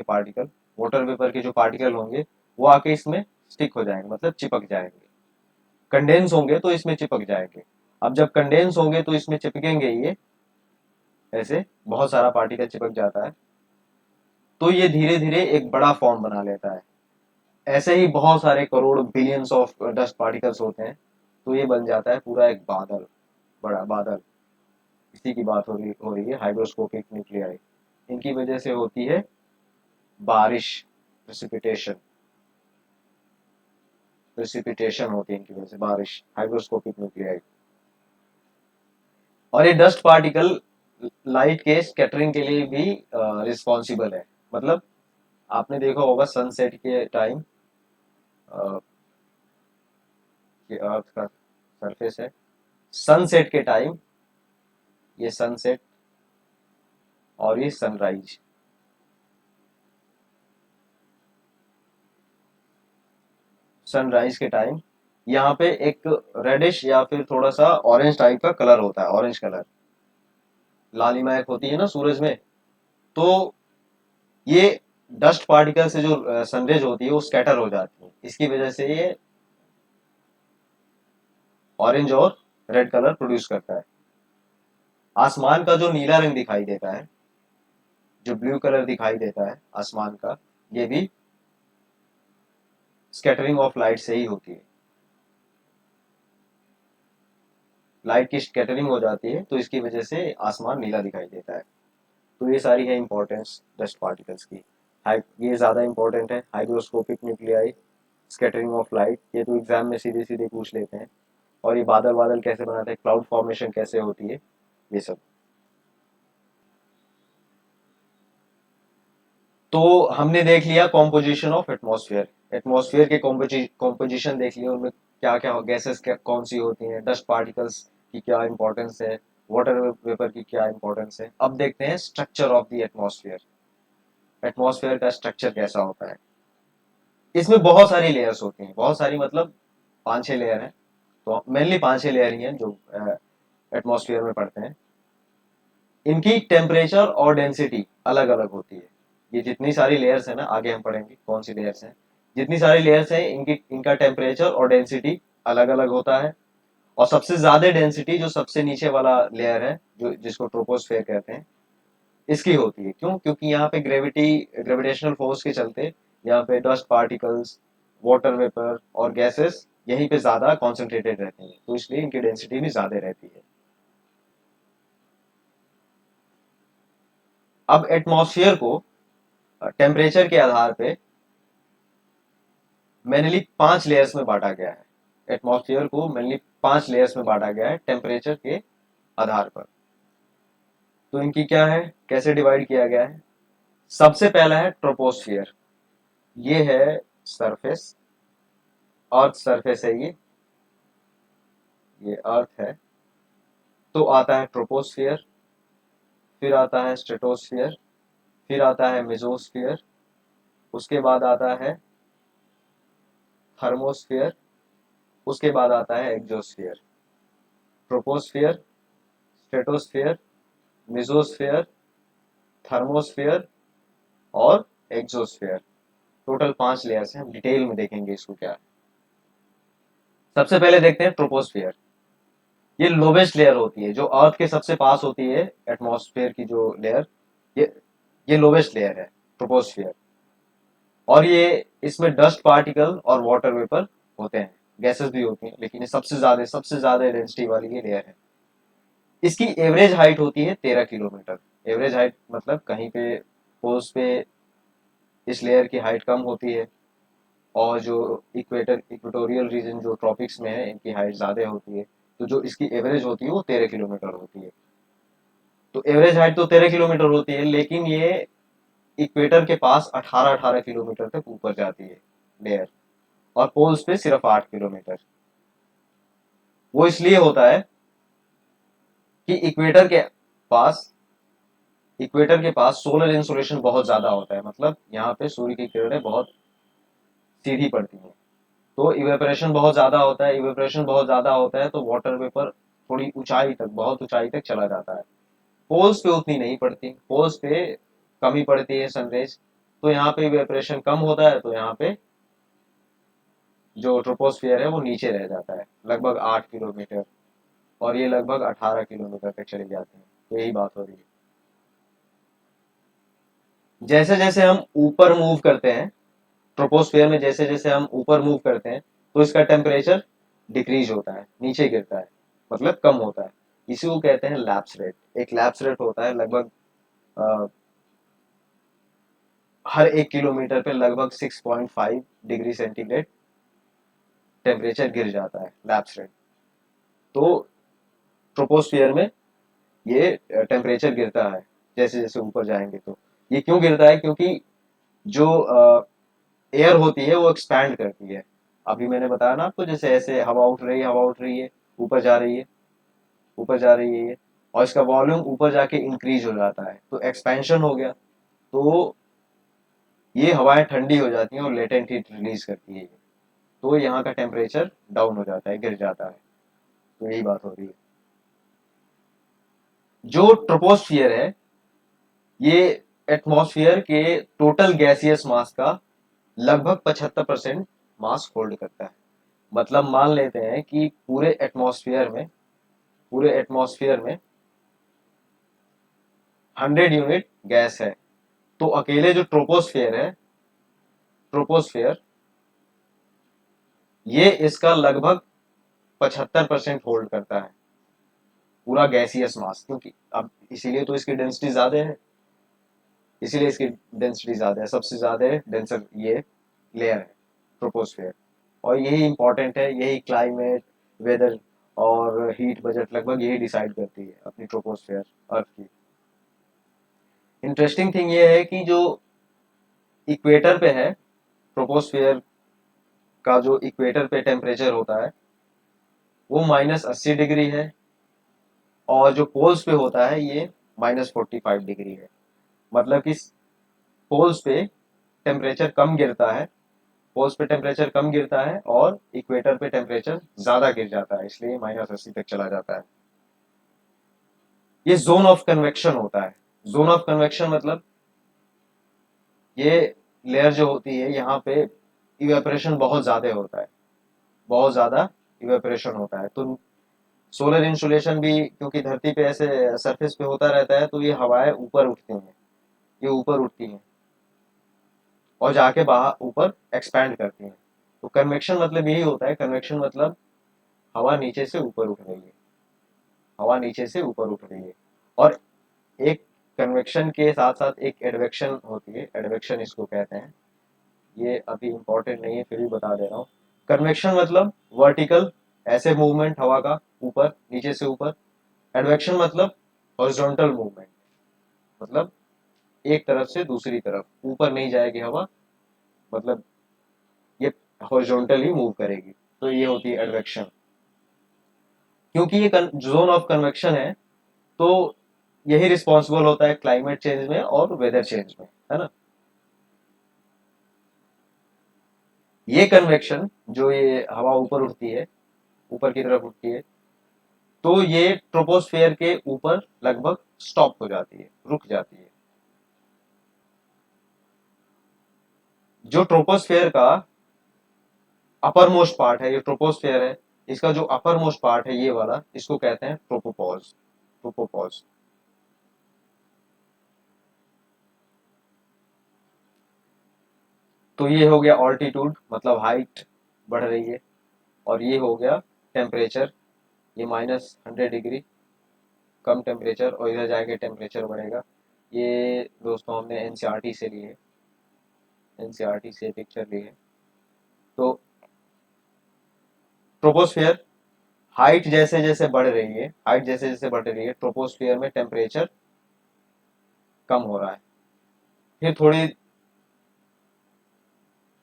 के जो पार्टिकल होंगे वो आके इसमें स्टिक हो जाएंगे, मतलब चिपक जाएंगे। कंडेंस होंगे तो इसमें चिपक जाएंगे। अब जब कंडेंस होंगे तो इसमें चिपकेंगे ये, ऐसे बहुत सारा पार्टिकल चिपक जाता है। तो ये धीरे धीरे एक बड़ा फॉर्म बना लेता है। ऐसे ही बहुत सारे crore billions of dust particles होते हैं, तो ये बन जाता है पूरा एक बादल, बड़ा बादल। इसी की बात हो रही है हाइड्रोस्कोपिक न्यूक्लियाई। इनकी वजह से होती है बारिश, प्रेसिपिटेशन। प्रेसिपिटेशन होती है इनकी वजह से, बारिश, हाइड्रोस्कोपिक न्यूक्लियाई। और ये डस्ट पार्टिकल लाइट के स्कैटरिंग के लिए भी रिस्पॉन्सिबल है। मतलब आपने देखा होगा सनसेट के टाइम, ये अर्थ का सरफेस है, सनसेट के टाइम ये सनसेट और ये सनराइज, सनराइज के टाइम यहाँ पे एक रेडिश या फिर थोड़ा सा ऑरेंज टाइप का कलर होता है, ऑरेंज कलर, लालिमा एक होती है ना सूरज में। तो ये डस्ट पार्टिकल से जो सनरेज होती है वो स्कैटर हो जाती है, इसकी वजह से ये ऑरेंज और रेड कलर प्रोड्यूस करता है। आसमान का जो नीला रंग दिखाई देता है, जो ब्लू कलर दिखाई देता है आसमान का, ये भी स्कैटरिंग ऑफ लाइट से ही होती है। लाइट की स्कैटरिंग हो जाती है तो इसकी वजह से आसमान नीला दिखाई देता है। तो ये सारी है इंपॉर्टेंस डस्ट पार्टिकल्स की। ये ज़्यादा इंपॉर्टेंट है, hygroscopic nuclei, scattering of light, ये तो एग्जाम में सीधे सीधे पूछ लेते हैं। और ये बादल बादल कैसे बनाते हैं, क्लाउड फॉर्मेशन कैसे होती है, ये सब। तो हमने देख लिया कॉम्पोजिशन ऑफ एटमॉस्फेयर। एटमॉस्फेयर के कॉम्पोजिशन देख लिया, उनमें क्या क्या गैसेस कौन सी होती हैं, डस्ट पार्टिकल्स की क्या इंपॉर्टेंस है, वाटर वेपर की क्या इंपॉर्टेंस है। अब देखते हैं structure of the atmosphere. Atmosphere का स्ट्रक्चर कैसा होता है? इसमें बहुत सारी लेयर्स होती हैं, बहुत सारी मतलब 5-6 लेयर हैं। तो मेनली 5-6 लेयर ही हैं जो एटमॉस्फेयर में पड़ते हैं। इनकी टेम्परेचर और डेंसिटी अलग अलग होती है। ये जितनी सारी लेयर्स है ना, आगे हम पढ़ेंगे कौन सी लेयर्स हैं। जितनी सारी लेयर्स हैं इनकी इनका टेम्परेचर और डेंसिटी अलग अलग होता है। और सबसे ज्यादा डेंसिटी जो सबसे नीचे वाला लेयर है, जो जिसको ट्रोपोस्फेयर कहते हैं, इसकी होती है। क्यों? क्योंकि यहाँ पे ग्रेविटेशनल फोर्स के चलते यहाँ पे डस्ट पार्टिकल्स, वाटर वेपर और गैसेस यहीं पे ज्यादा कॉन्सेंट्रेटेड रहती हैं, तो इसलिए इनकी डेंसिटी भी ज्यादा रहती है। अब एटमॉस्फेयर को टेम्परेचर के आधार पे मेनली 5 लेयर्स में बांटा गया है। एटमॉस्फेयर को मेनली 5 लेयर्स में बांटा गया है टेम्परेचर के आधार पर। तो इनकी क्या है, कैसे डिवाइड किया गया है? सबसे पहला है ट्रोपोस्फियर। ये है सरफेस, अर्थ सरफेस है ये अर्थ है। तो आता है ट्रोपोस्फियर, फिर आता है स्ट्रेटोस्फियर, फिर आता है मेसोस्फियर, उसके बाद आता है थर्मोस्फियर, उसके बाद आता है exosphere. Troposphere, stratosphere, mesosphere, thermosphere और एक्सोस्फियर। टोटल 5 लेयर्स हैं, हम डिटेल में देखेंगे इसको क्या है। सबसे पहले देखते हैं ट्रोपोस्फियर। ये लोवेस्ट लेयर होती है, जो अर्थ के सबसे पास होती है, एटमॉस्फेयर की जो लेयर, ये ये लोवेस्ट लेयर है ट्रोपोस्फियर। और ये इसमें डस्ट पार्टिकल और वाटर वेपर होते हैं, गैसेस भी होती हैं, लेकिन ये सबसे ज्यादा डेंसिटी वाली ये लेयर है। इसकी एवरेज हाइट होती है 13 किलोमीटर। एवरेज हाइट मतलब कहीं पे पोल्स पे इस लेयर की हाइट कम होती है, और जो इक्वेटोरियल रीजन जो ट्रॉपिक्स में है इनकी हाइट ज्यादा होती है। तो जो इसकी एवरेज होती है वो 13 किलोमीटर होती है। तो एवरेज हाइट तो 13 किलोमीटर होती है, लेकिन ये इक्वेटर के पास 18-18 किलोमीटर तक ऊपर जाती है लेयर, और पोल्स पे सिर्फ 8 किलोमीटर। वो इसलिए होता है कि पास इक्वेटर के पास सोलर इंसोलेशन बहुत ज्यादा होता है, मतलब यहाँ पे सूर्य की किरणें बहुत सीधी पड़ती हैं। तो इवेपोरेशन बहुत ज्यादा होता है, इवेपोरेशन बहुत ज्यादा होता है तो वाटर वेपर थोड़ी ऊंचाई तक, बहुत ऊंचाई तक चला जाता है। पोल्स पे उतनी नहीं पड़ती, पोल्स पे कमी पड़ती है सनरेज, तो यहाँ पे इवेपोरेशन कम होता है, तो यहाँ पे जो ट्रोपोस्फियर है वो नीचे रह जाता है लगभग 8 किलोमीटर, और ये लगभग 18 किलोमीटर तक चले जाते हैं। तो यही बात हो रही है। जैसे जैसे हम ऊपर मूव करते हैं ट्रोपोस्फियर में, जैसे जैसे हम ऊपर मूव करते हैं तो इसका टेम्परेचर डिक्रीज होता है, नीचे गिरता है, मतलब कम होता है। इसी को कहते हैं लैप्स रेट। एक लैप्स रेट होता है लगभग हर 1 किलोमीटर पे लगभग 6.5 डिग्री सेंटीग्रेड टेम्परेचर गिर जाता है, लैप्स रेट। तो ट्रोपोस्फियर में ये टेम्परेचर गिरता है जैसे जैसे ऊपर जाएंगे। तो ये क्यों गिरता है? क्योंकि जो एयर होती है वो एक्सपैंड करती है। अभी मैंने बताया ना आपको, जैसे ऐसे हवा उठ रही है, हवा उठ रही है, ऊपर जा रही है, ऊपर जा रही है ये, और इसका वॉल्यूम ऊपर जाके इंक्रीज हो जाता है, तो एक्सपेंशन हो गया। तो ये हवाएं ठंडी हो जाती हैं और लेटेंट हीट रिलीज करती है ये। तो यहाँ का टेम्परेचर डाउन हो जाता है, गिर जाता है। तो यही बात हो रही है। जो ट्रोपोस्फियर है ये एटमॉस्फेयर के टोटल गैसियस मास का लगभग 75% मास होल्ड करता है। मतलब मान लेते हैं कि पूरे एटमॉस्फेयर में 100 यूनिट गैस है, तो अकेले जो ट्रोपोस्फेयर ये इसका लगभग 75% होल्ड करता है, पूरा गैसियस मास। क्योंकि अब इसीलिए तो इसकी डेंसिटी ज्यादा है, इसीलिए इसकी डेंसिटी ज्यादा है, सबसे ज्यादा डेंसर ये लेयर है ट्रोपोस्फेयर। और यही इंपॉर्टेंट है, यही क्लाइमेट, वेदर और हीट बजट लगभग यही डिसाइड करती है अपनी ट्रोपोस्फेयर, अर्थ की। इंटरेस्टिंग थिंग ये है कि जो इक्वेटर पे है, ट्रोपोस्फेयर का जो इक्वेटर पे टेम्परेचर होता है वो -80 डिग्री है, और जो पोल्स पे होता है ये -45 डिग्री है। मतलब कि पोल्स पे टेम्परेचर कम गिरता है, पोल्स पे टेम्परेचर कम गिरता है और इक्वेटर पे टेम्परेचर ज्यादा गिर जाता है, इसलिए -80 तक चला जाता है। ये जोन ऑफ कन्वेक्शन होता है। जोन ऑफ कन्वेक्शन मतलब ये लेयर जो होती है यहाँ पे इवेपोरेशन बहुत ज्यादा होता है, बहुत ज्यादा इवेपोरेशन होता है। तो सोलर इंसुलेशन भी क्योंकि धरती पे ऐसे सरफेस पे होता रहता है, तो ये हवाएं ऊपर उठती हैं, ये ऊपर उठती हैं और जाके बाहर ऊपर एक्सपैंड करती हैं। तो कन्वेक्शन मतलब यही होता है। कन्वेक्शन मतलब हवा नीचे से ऊपर उठ रही है, हवा नीचे से ऊपर उठ रही है। और एक कन्वेक्शन के साथ साथ एक एडवेक्शन होती है, एडवेक्शन इसको कहते हैं। ये अभी इम्पोर्टेंट नहीं है, फिर भी बता दे रहा हूँ। कन्वेक्शन मतलब वर्टिकल, ऐसे मूवमेंट हवा का ऊपर, नीचे से ऊपर। एडवेक्शन मतलब हॉरिजॉन्टल मूवमेंट, मतलब एक तरफ से दूसरी तरफ, ऊपर नहीं जाएगी हवा, मतलब ये हॉरिजॉन्टल ही मूव करेगी। तो ये होती है एडवेक्शन। क्योंकि ये जोन ऑफ कन्वेक्शन है, तो यही रिस्पॉन्सिबल होता है क्लाइमेट चेंज में और वेदर चेंज में, है ना। ये कन्वेक्शन जो ये हवा ऊपर उठती है, ऊपर की तरफ उठती है, तो ये ट्रोपोस्फेयर के ऊपर लगभग स्टॉप हो जाती है, रुक जाती है। जो ट्रोपोस्फेयर का अपर मोस्ट पार्ट है, ये ट्रोपोस्फेयर है, इसका जो अपर मोस्ट पार्ट है ये वाला, इसको कहते हैं ट्रोपोपॉज। ट्रोपोपॉज। तो ये हो गया ऑल्टीट्यूड, मतलब हाइट बढ़ रही है, और ये हो गया टेम्परेचर, ये -100 डिग्री कम टेम्परेचर, और इधर जाके टेम्परेचर बढ़ेगा। ये दोस्तों हमने एनसीईआरटी से लिए, एनसीईआरटी से पिक्चर ली है। तो ट्रोपोस्फियर हाइट जैसे जैसे बढ़ रही है, हाइट जैसे जैसे बढ़ रही है, ट्रोपोस्फियर में टेम्परेचर कम हो रहा है। फिर थोड़ी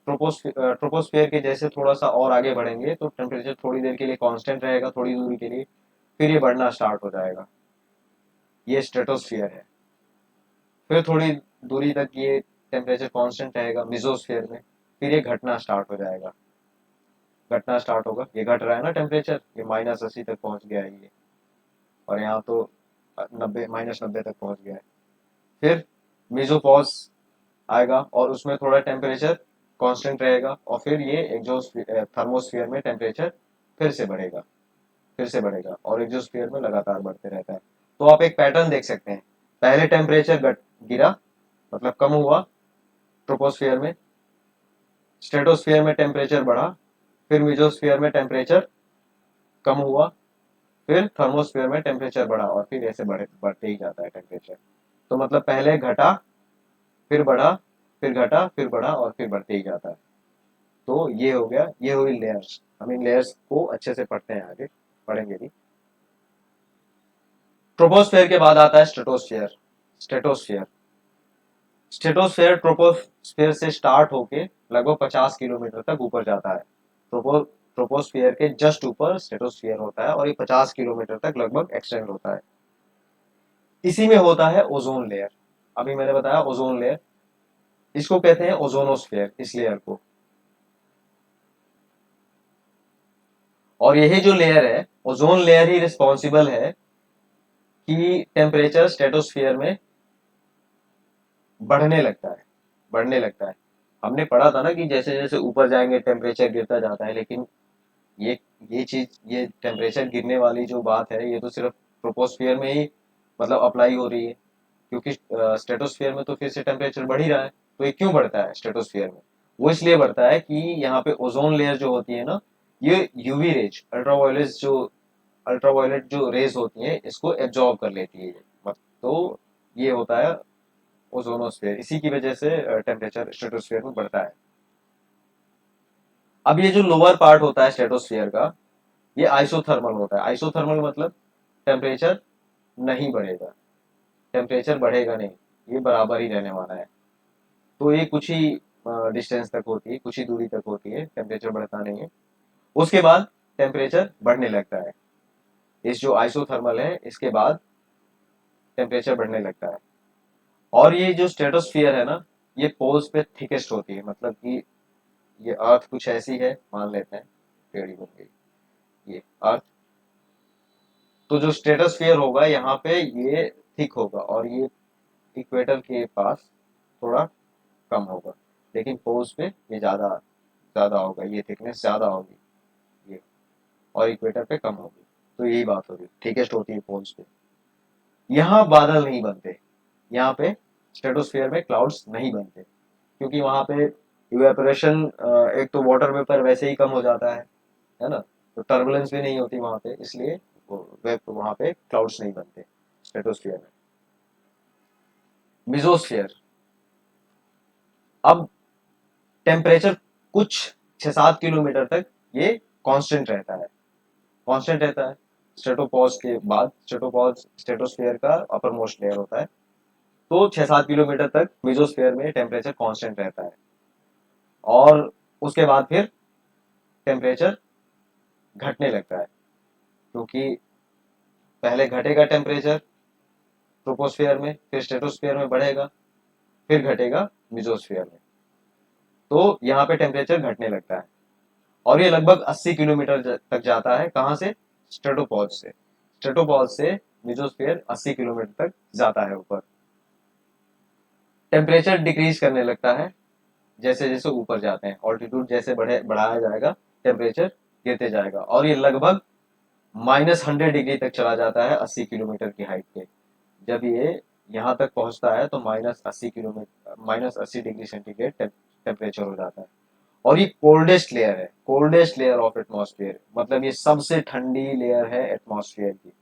ट्रोपोस्फियर के जैसे थोड़ा सा और आगे बढ़ेंगे तो टेम्परेचर थोड़ी देर के लिए कांस्टेंट रहेगा, थोड़ी दूरी के लिए, फिर ये बढ़ना स्टार्ट हो जाएगा। ये स्ट्रेटोस्फियर है। फिर थोड़ी दूरी तक ये टेम्परेचर कांस्टेंट रहेगा मिजोस्फियर में, फिर ये घटना स्टार्ट हो जाएगा। घटना स्टार्ट होगा, ये घट रहा है ना टेम्परेचर, ये -80 तक पहुंच गया है ये, और यहाँ तो 90 -90 तक पहुंच गया है। फिर मेसोपॉज आएगा और उसमें थोड़ा टेम्परेचर कांस्टेंट रहेगा, और फिर ये एग्जोस्फियर थर्मोस्फियर में टेम्परेचर फिर से बढ़ेगा, फिर से बढ़ेगा, और एग्जोस्फियर में लगातार बढ़ते रहता है। तो आप एक पैटर्न देख सकते हैं, पहले टेम्परेचर गिरा, मतलब कम हुआ ट्रोपोस्फियर में, स्ट्रेटोस्फियर में टेम्परेचर बढ़ा, फिर मेसोस्फियर में टेम्परेचर कम हुआ, फिर थर्मोस्फियर में टेम्परेचर बढ़ा, और फिर ऐसे बढ़ते ही जाता है टेम्परेचर। तो मतलब पहले घटा, फिर बढ़ा, फिर घटा, फिर बढ़ा, और फिर बढ़ते ही जाता है। तो ये हो गया, ये हुई लेयर्स। हम इन लेयर्स को अच्छे से पढ़ते हैं, आगे पढ़ेंगे भी। ट्रोपोस्फेयर के बाद आता है स्ट्रेटोस्फेयर। स्ट्रेटोस्फेयर स्ट्रेटोस्फेयर ट्रोपोस्फेयर से स्टार्ट होके लगभग 50 किलोमीटर तक ऊपर जाता है। ट्रोपोस्फेयर के जस्ट ऊपर स्ट्रेटोस्फेयर होता है, और ये 50 किलोमीटर तक लगभग एक्सटेंड होता है। इसी में होता है ओजोन लेयर। अभी मैंने बताया ओजोन लेयर, इसको कहते हैं ओजोनोस्फेयर, इस लेयर को। और यही जो लेयर है, ओजोन लेयर ही रिस्पॉन्सिबल है कि टेम्परेचर स्ट्रेटोस्फियर में बढ़ने लगता है, बढ़ने लगता है। हमने पढ़ा था ना कि जैसे जैसे ऊपर जाएंगे टेम्परेचर गिरता जाता है, लेकिन ये ये चीज, ये टेम्परेचर गिरने वाली जो बात है, ये तो सिर्फ ट्रोपोस्फियर में ही मतलब अप्लाई हो रही है, क्योंकि स्ट्रेटोस्फियर में तो फिर से टेम्परेचर बढ़ ही रहा है। तो ये क्यों बढ़ता है स्ट्रेटोस्फियर में? वो इसलिए बढ़ता है कि यहाँ पे ओजोन लेयर जो होती है ना, ये यूवी रेज, अल्ट्रावायलेट जो रेज होती हैं, इसको एब्जॉर्ब कर लेती है तो ये होता है ओजोनोस्फेयर, इसी की वजह से टेम्परेचर स्ट्रेटोस्फेयर में बढ़ता है। अब ये जो लोअर पार्ट होता है स्ट्रेटोस्फेयर का, ये आइसोथर्मल होता है। आइसोथर्मल मतलब टेम्परेचर नहीं बढ़ेगा, टेम्परेचर बढ़ेगा नहीं, ये बराबर ही रहने वाला है। तो ये कुछ ही डिस्टेंस तक होती है, कुछ ही दूरी तक होती है, टेम्परेचर बढ़ता नहीं है। उसके बाद टेम्परेचर बढ़ने लगता है। इस जो आइसोथर्मल है, इसके बाद टेम्परेचर बढ़ने लगता है। और ये जो स्ट्रेटोस्फियर है ना, ये पोल्स पे थिकेस्ट होती है, मतलब कि ये अर्थ कुछ ऐसी है, मान लेते हैं, टेढ़ी बन गई ये अर्थ। तो जो स्ट्रेटोस्फियर होगा यहाँ पे ये थिक होगा, और ये इक्वेटर के पास थोड़ा कम होगा, लेकिन पोल्स पे ये ज्यादा ज्यादा होगा, ये थिकनेस ज्यादा होगी ये, और इक्वेटर पे कम होगी। तो यही बात होगी, थिकेस्ट होती है पोल्स पे। यहाँ बादल नहीं बनते, यहाँ पे स्ट्रेटोस्फियर में क्लाउड्स नहीं बनते, क्योंकि वहां पे इवेपोरेशन, एक तो वाटर वेपर वैसे ही कम हो जाता है ना, तो टर्बुलेंस भी नहीं होती वहां पे, इसलिए वहां पे क्लाउड्स नहीं बनते स्ट्रेटोस्फियर में। मिजोस्फियर, अब टेम्परेचर कुछ 6-7 किलोमीटर तक ये कांस्टेंट रहता है, कांस्टेंट रहता है। स्ट्रेटोपॉज के बाद, स्ट्रेटोपॉज स्ट्रेटोस्फियर का अपर मोस्ट लेयर होता है, तो 6-7 किलोमीटर तक मिजोस्फियर में टेम्परेचर कांस्टेंट रहता है, और उसके बाद फिर टेम्परेचर घटने लगता है, क्योंकि पहले घटेगा टेम्परेचर ट्रोपोस्फियर में, फिर स्ट्रेटोस्फियर में बढ़ेगा, फिर घटेगा मिजोस्फियर में। तो यहाँ पे टेम्परेचर घटने लगता है, और ये लगभग 80 किलोमीटर तक जाता है। कहाँ से? स्ट्रेटोपॉज से। स्ट्रेटोपॉज से मिजोस्फियर 80 किलोमीटर तक जाता है ऊपर। टेम्परेचर डिक्रीज करने लगता है, जैसे जैसे ऊपर जाते हैं, ऑल्टीट्यूड जैसे बढ़ाया जाएगा, टेम्परेचर गिरते जाएगा, और ये लगभग -100 डिग्री तक चला जाता है 80 किलोमीटर की हाइट पे। जब ये यहाँ तक पहुंचता है तो -80 डिग्री सेंटीग्रेड टेम्परेचर हो जाता है। और ये कोल्डेस्ट लेयर है, कोल्डेस्ट लेयर ऑफ एटमॉस्फेयर, मतलब ये सबसे ठंडी लेयर है एटमॉस्फेयर की,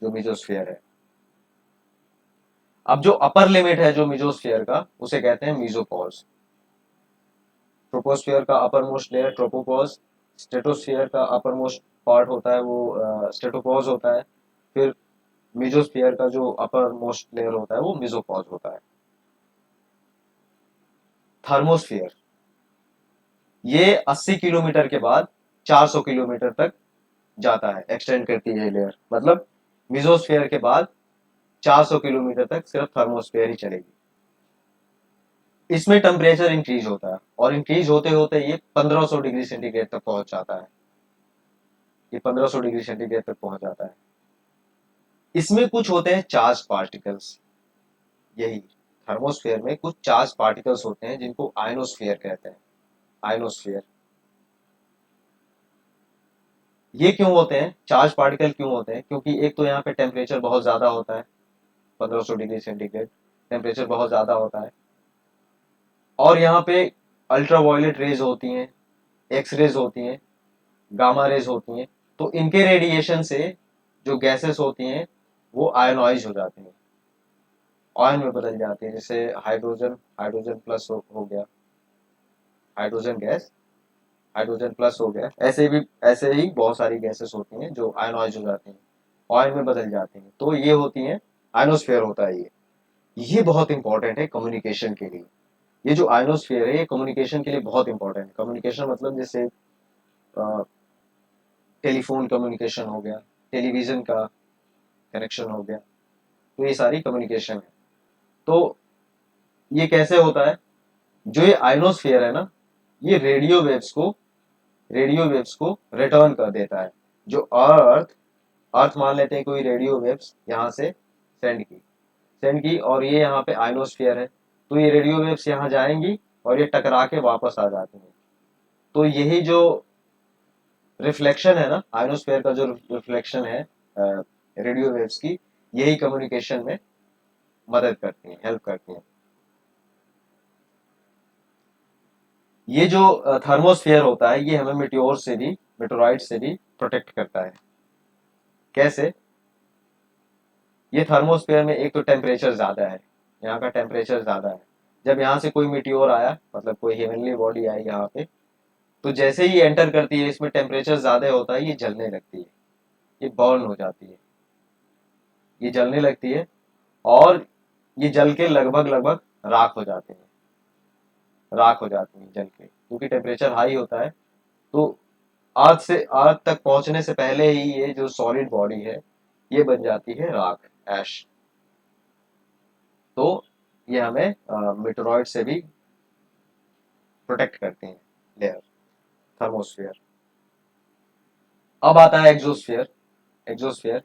जो मिजोस्फेयर है। अब जो अपर लिमिट है जो मिजोस्फेयर का, उसे कहते हैं मिजोपॉज। ट्रोपोस्फेयर का upper most layer tropopause, stratosphere का अपर मोस्ट पार्ट होता है वो स्ट्रेटोपॉज होता है, फिर मिजोस्फेयर का जो अपर मोस्ट लेयर होता है वो मिजोपॉज होता है। थर्मोस्फेयर, ये 80 किलोमीटर के बाद 400 किलोमीटर तक जाता है, एक्सटेंड करती है लेयर, मतलब मिजोस्फेयर के बाद 400 किलोमीटर तक सिर्फ थर्मोस्फेयर ही चलेगी। इसमें टेम्परेचर इंक्रीज होता है, और इंक्रीज होते होते ये 1500 डिग्री सेंटीग्रेड तक पहुंच जाता है, ये 1500 डिग्री सेंटीग्रेड तक पहुंच जाता है। इसमें कुछ होते हैं चार्ज पार्टिकल्स, यही थर्मोस्फेयर में कुछ चार्ज पार्टिकल्स होते हैं जिनको आयनोस्फेयर कहते हैं, आयनोस्फेयर। ये क्यों होते हैं, चार्ज पार्टिकल क्यों होते हैं? क्योंकि एक तो यहाँ पे टेम्परेचर बहुत ज्यादा होता है, 1500 डिग्री सेंटीग्रेड टेम्परेचर बहुत ज्यादा होता है, और यहाँ पे अल्ट्रावायलेट रेज होती हैं, एक्स रेज होती हैं, गामा रेज होती हैं, तो इनके रेडिएशन से जो गैसेस होती हैं वो आयनोइज हो जाती हैं, आयन में बदल जाती हैं। जैसे हाइड्रोजन, हाइड्रोजन प्लस हो गया, हाइड्रोजन गैस, हाइड्रोजन प्लस हो गया, ऐसे ही बहुत सारी गैसेस होती हैं जो आयनोइज हो जाती हैं, आयन में बदल जाती हैं, तो ये होती हैं, आयनोस्फेयर होता है ये बहुत इंपॉर्टेंट है कम्युनिकेशन के लिए। ये जो आयनोस्फेयर है ये कम्युनिकेशन के लिए बहुत इंपॉर्टेंट है। कम्युनिकेशन मतलब जैसे टेलीफोन कम्युनिकेशन हो गया, टेलीविजन का कनेक्शन हो गया, तो ये सारी कम्युनिकेशन है। तो ये कैसे होता है, जो ये आयनोस्फेयर है ना, ये रेडियो वेव्स को रिटर्न कर देता है। जो अर्थ मान लेते हैं कोई रेडियो वेव्स यहाँ से सेंड की और ये यहाँ पे आयनोस्फेयर है, तो ये रेडियो वेव्स यहाँ जाएंगी और ये टकरा के वापस आ जाती हैं। तो यही जो रिफ्लेक्शन है ना, आयनोस्फेयर का जो रिफ्लेक्शन है रेडियो वेव्स की, यही कम्युनिकेशन में मदद करती हैं, हेल्प करती हैं। ये जो थर्मोस्फेयर होता है ये हमें मेटेओराइड से भी प्रोटेक्ट करता है। कैसे? ये थर्मोस्फेयर में एक तो टेम्परेचर ज्यादा है, यहाँ का टेम्परेचर ज्यादा है। जब यहाँ से कोई मीटियोर आया, मतलब कोई हेवनली बॉडी आई यहाँ पे, तो जैसे ही एंटर करती है इसमें टेम्परेचर ज्यादा होता है, ये जलने लगती है, ये बर्न हो जाती है, ये जलने लगती है, और ये जल के लगभग लगभग राख हो जाते हैं, राख हो जाती है जल के, क्योंकि टेम्परेचर हाई होता है। तो अर्थ तक पहुंचने से पहले ही ये जो सॉलिड बॉडी है ये बन जाती है राख, ऐश। तो ये हमें मेटेरॉइड से भी प्रोटेक्ट करते हैं, लेयर, थर्मोस्फेयर। अब आता है एग्जोस्फेयर। एग्जोस्फेयर,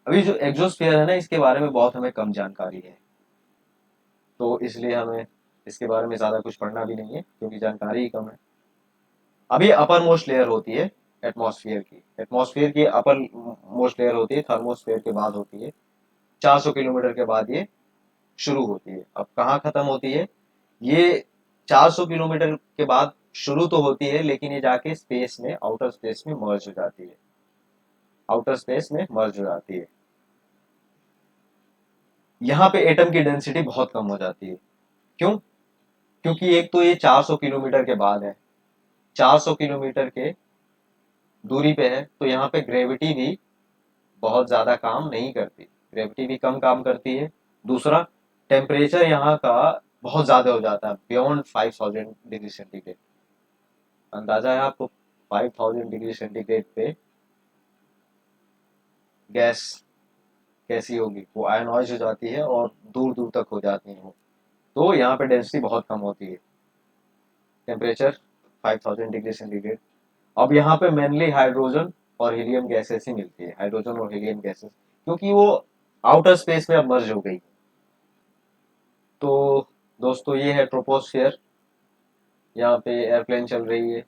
अभी जो एग्जोस्फेयर है ना, इसके बारे में बहुत हमें कम जानकारी है, तो इसलिए हमें इसके बारे में ज्यादा कुछ पढ़ना भी नहीं है, क्योंकि जानकारी ही कम है। अभी अपर मोस्ट लेयर होती है एटमॉस्फेयर की अपर मोस्ट लेयर होती है, थर्मोस्फेयर के बाद होती है, 400 किलोमीटर के बाद ये शुरू होती है। अब कहाँ खत्म होती है ये? 400 किलोमीटर के बाद शुरू तो होती है, लेकिन ये जाके स्पेस में, आउटर स्पेस में मर्ज हो जाती है, आउटर स्पेस में मर्ज हो जाती है। यहाँ पे एटम की डेंसिटी बहुत कम हो जाती है। क्यों? क्योंकि एक तो ये 400 किलोमीटर के बाद है, 400 किलोमीटर के दूरी पे है, तो यहाँ पे ग्रेविटी भी बहुत ज्यादा काम नहीं करती, ग्रेविटी भी कम काम करती है। दूसरा, टेम्परेचर यहाँ का बहुत ज्यादा हो जाता है, बियॉन्ड 5000 डिग्री सेंटीग्रेड। अंदाजा है आपको, 5000 डिग्री सेंटीग्रेड पे गैस कैसी होगी? वो आयनॉइज हो जाती है और दूर दूर तक हो जाती है वो। तो यहाँ पे डेंसिटी बहुत कम होती है, टेम्परेचर 5000 डिग्री सेंटीग्रेड। अब यहाँ पे मेनली हाइड्रोजन और हीलियम गैसेस ही मिलती है, हाइड्रोजन और हीलियम गैसेस, क्योंकि वो आउटर स्पेस में अब मर्ज हो गई। तो दोस्तों ये है ट्रोपोस्फियर, यहाँ पे एयरप्लेन चल रही है,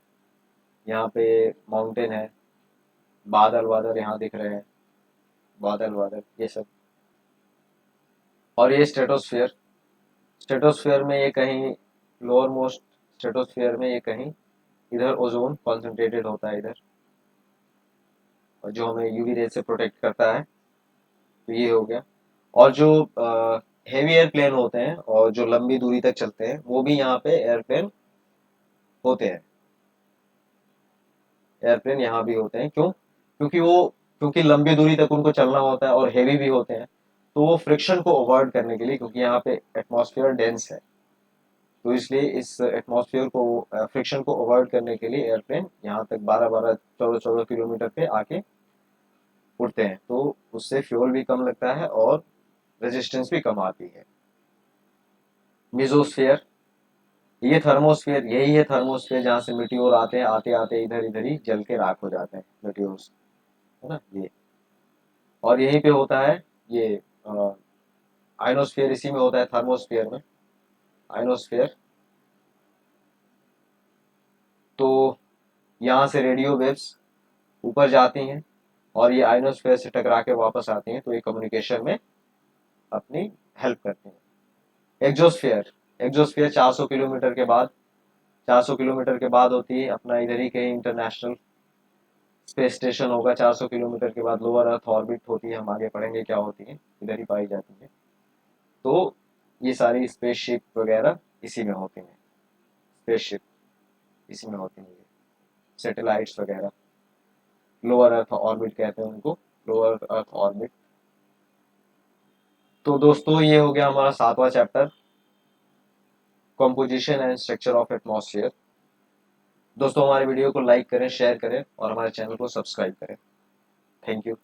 यहाँ पे माउंटेन है, बादल बादल यहाँ दिख रहे हैं, बादल बादल ये सब। और ये स्ट्रेटोस्फियर, स्ट्रेटोस्फियर में ये कहीं लोअर मोस्ट स्ट्रेटोस्फियर में ये कहीं इधर ओजोन कॉन्सेंट्रेटेड होता है इधर, और जो हमें यूवी रेज से प्रोटेक्ट करता है। तो ये हो गया। और जो हेवी एयरप्लेन होते हैं और जो लंबी दूरी तक चलते हैं वो भी यहाँ पे एयरप्लेन होते हैं, एयरप्लेन यहाँ भी होते हैं। क्यों? क्योंकि लंबी दूरी तक उनको चलना होता है और हेवी भी होते हैं, तो वो फ्रिक्शन को अवॉइड करने के लिए, क्योंकि यहाँ पे एटमॉस्फेयर डेंस है, तो इसलिए इस एटमॉस्फेयर को फ्रिक्शन को अवॉइड करने के लिए एयरप्लेन यहाँ तक 12-12 14-14 किलोमीटर पे आके उड़ते हैं, तो उससे फ्यूल भी कम लगता है और रेजिस्टेंस भी कम आती है। मिजोस्फेयर, ये थर्मोस्फेयर, यही है थर्मोस्फेयर जहाँ से मिट्योर आते हैं, आते आते इधर इधर ही जल के राख हो जाते हैं मिट्योर्स, है ना ये। और यहीं पे होता है ये आइनोस्फेयर, इसी में होता है थर्मोस्फेयर में, आइनोस्फेयर। तो यहाँ से रेडियो वेव्स ऊपर जाती हैं और ये आइनोस्फेयर से टकरा के वापस आती हैं, तो ये कम्युनिकेशन में अपनी हेल्प करती हैं। एग्जोस्फेयर, एग्जोस्फेयर 400 किलोमीटर के बाद, 400 किलोमीटर के बाद होती है अपना, इधर ही कहीं इंटरनेशनल स्पेस स्टेशन होगा। 400 किलोमीटर के बाद लोअर अर्थ ऑर्बिट होती है, हम आगे पढ़ेंगे क्या होती है, इधर ही पाई जाती है। तो ये सारी स्पेसशिप वगैरह इसी में होती हैं, स्पेसशिप इसी में होती हैं, सैटेलाइट्स वगैरह, लोअर अर्थ ऑर्बिट कहते हैं उनको, लोअर अर्थ ऑर्बिट। तो दोस्तों ये हो गया हमारा 7वां chapter, composition and structure of atmosphere. दोस्तों हमारे वीडियो को लाइक करें, शेयर करें और हमारे चैनल को सब्सक्राइब करें। Thank you.